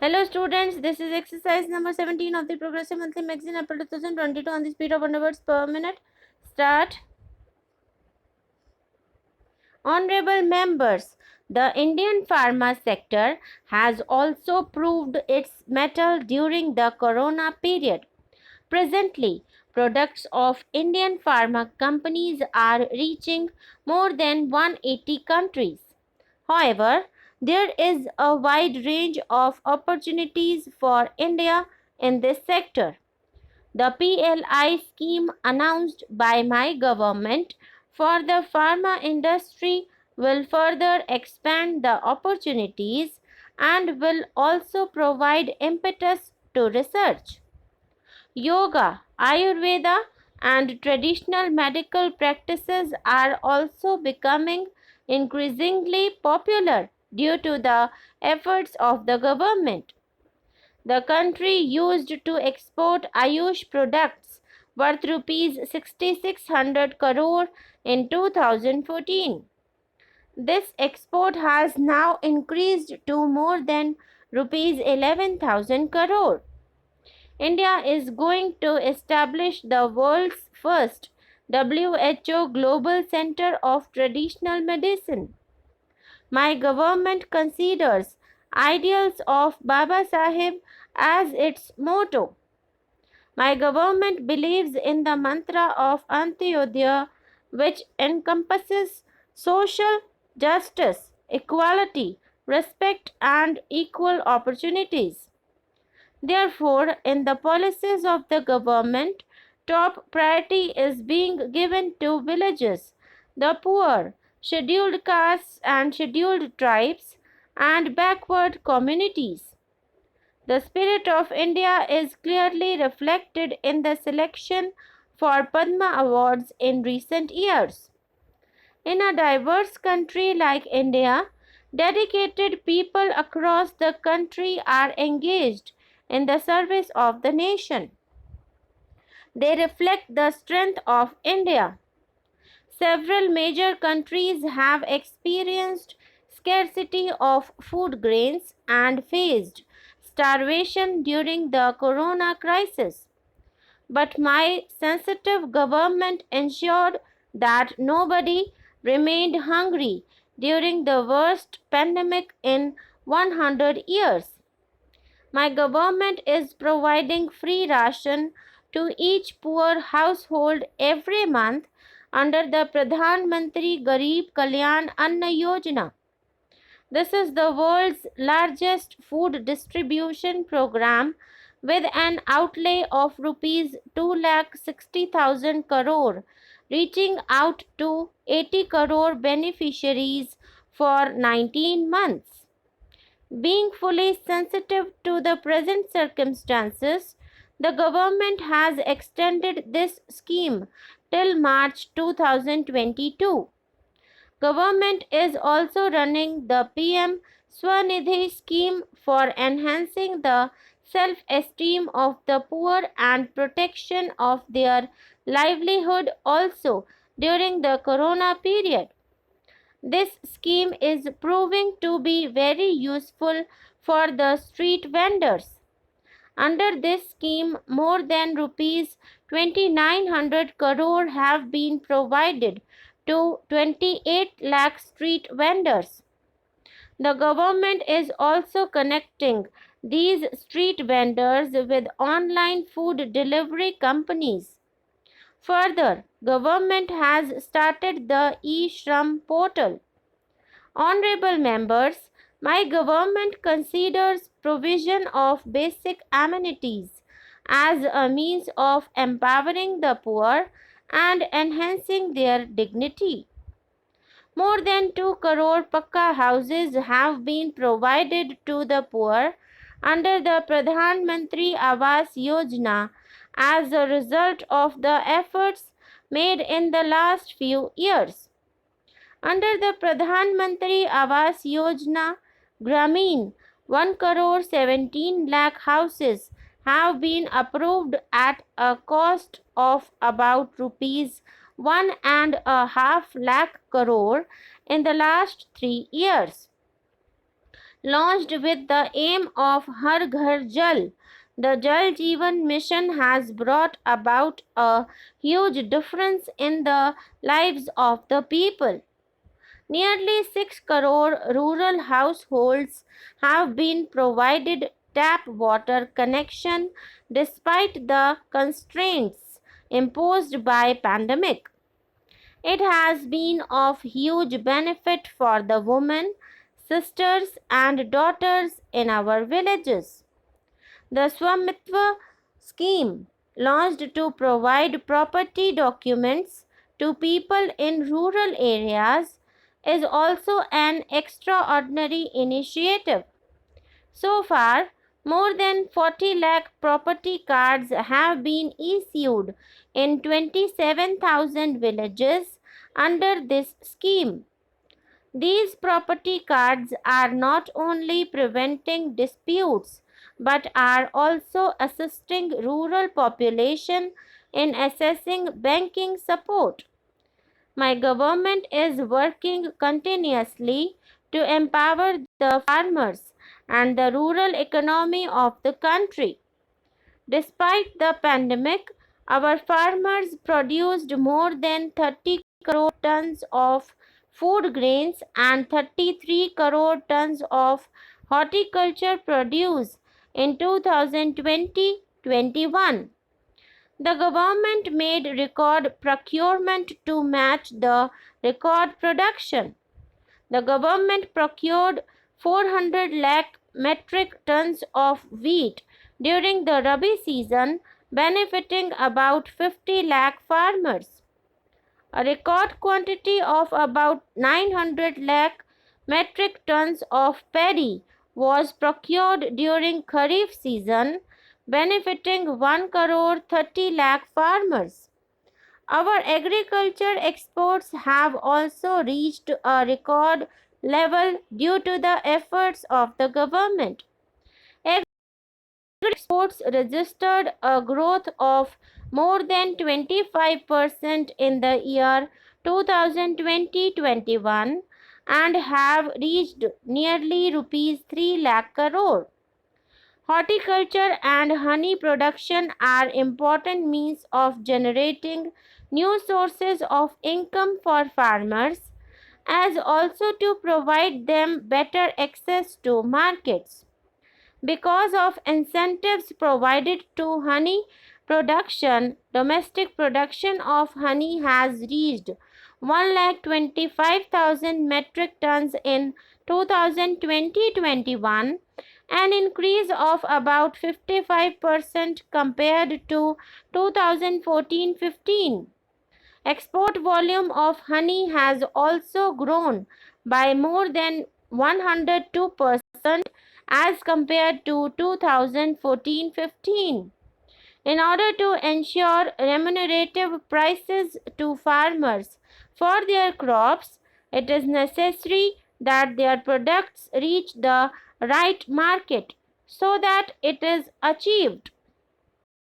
Hello students, this is exercise number 17 of the Progressive Monthly Magazine April 2022 on the speed of 100 words per minute. Start. Honorable members, the Indian pharma sector has also proved its mettle during the corona period. Presently, products of Indian pharma companies are reaching more than 180 countries. However, there is a wide range of opportunities for India in this sector. The PLI scheme announced by my government for the pharma industry will further expand the opportunities and will also provide impetus to research. Yoga, Ayurveda, and traditional medical practices are also becoming increasingly popular due to the efforts of the government. The country used to export Ayush products worth rupees 6600 crore in 2014. This export has now increased to more than rupees 11,000 crore. India is going to establish the world's first WHO Global Center of Traditional Medicine. My government considers ideals of Baba Sahib as its motto. My government believes in the mantra of Antyodaya, which encompasses social justice, equality, respect, and equal opportunities. Therefore, in the policies of the government, top priority is being given to villages, the poor, scheduled castes and scheduled tribes, and backward communities. The spirit of India is clearly reflected in the selection for Padma Awards in recent years. In a diverse country like India, dedicated people across the country are engaged in the service of the nation. They reflect the strength of India. Several major countries have experienced scarcity of food grains and faced starvation during the corona crisis. But my sensitive government ensured that nobody remained hungry during the worst pandemic in 100 years. My government is providing free ration to each poor household every month under the Pradhan Mantri Garib Kalyan Anna Yojana. This is the world's largest food distribution program with an outlay of rupees 2,60,000 crore, reaching out to 80 crore beneficiaries for 19 months. Being fully sensitive to the present circumstances, the government has extended this scheme till March 2022. Government is also running the PM Swanidhi scheme for enhancing the self-esteem of the poor and protection of their livelihood also during the corona period. This scheme is proving to be very useful for the street vendors. Under this scheme, more than rupees 2,900 crore have been provided to 28 lakh street vendors. The government is also connecting these street vendors with online food delivery companies. Further, government has started the e-Shram portal. Honorable members, my government considers provision of basic amenities as a means of empowering the poor and enhancing their dignity. More than 2 crore Pakka houses have been provided to the poor under the Pradhan Mantri Awas Yojana as a result of the efforts made in the last few years. Under the Pradhan Mantri Awas Yojana, Grameen 1 crore 17 lakh houses have been approved at a cost of about rupees 1.5 lakh crore in the last 3 years. Launched with the aim of Har Ghar Jal, the Jal Jeevan mission has brought about a huge difference in the lives of the people. Nearly 6 crore rural households have been provided tap water connection despite the constraints imposed by pandemic. It has been of huge benefit for the women, sisters and daughters in our villages. The Swamitva scheme, launched to provide property documents to people in rural areas, is also an extraordinary initiative. So far, more than 40 lakh property cards have been issued in 27,000 villages under this scheme. These property cards are not only preventing disputes but are also assisting rural population in accessing banking support. My government is working continuously to empower the farmers and the rural economy of the country. Despite the pandemic, our farmers produced more than 30 crore tons of food grains and 33 crore tons of horticulture produce in 2020-21. The government made record procurement to match the record production. The government procured 400 lakh metric tons of wheat during the Rabi season, benefiting about 50 lakh farmers. A record quantity of about 900 lakh metric tons of paddy was procured during Kharif season, benefiting 1 crore 30 lakh farmers. Our agriculture exports have also reached a record level due to the efforts of the government. Agri exports registered a growth of more than 25% in the year 2020-21 and have reached nearly rupees 3 lakh crore. Horticulture and honey production are important means of generating new sources of income for farmers, as also to provide them better access to markets. Because of incentives provided to honey production, domestic production of honey has reached 1,25,000 metric tons in 2020-21, an increase of about 55% compared to 2014-15. Export volume of honey has also grown by more than 102% as compared to 2014-15. In order to ensure remunerative prices to farmers for their crops, it is necessary that their products reach the right market so that it is achieved.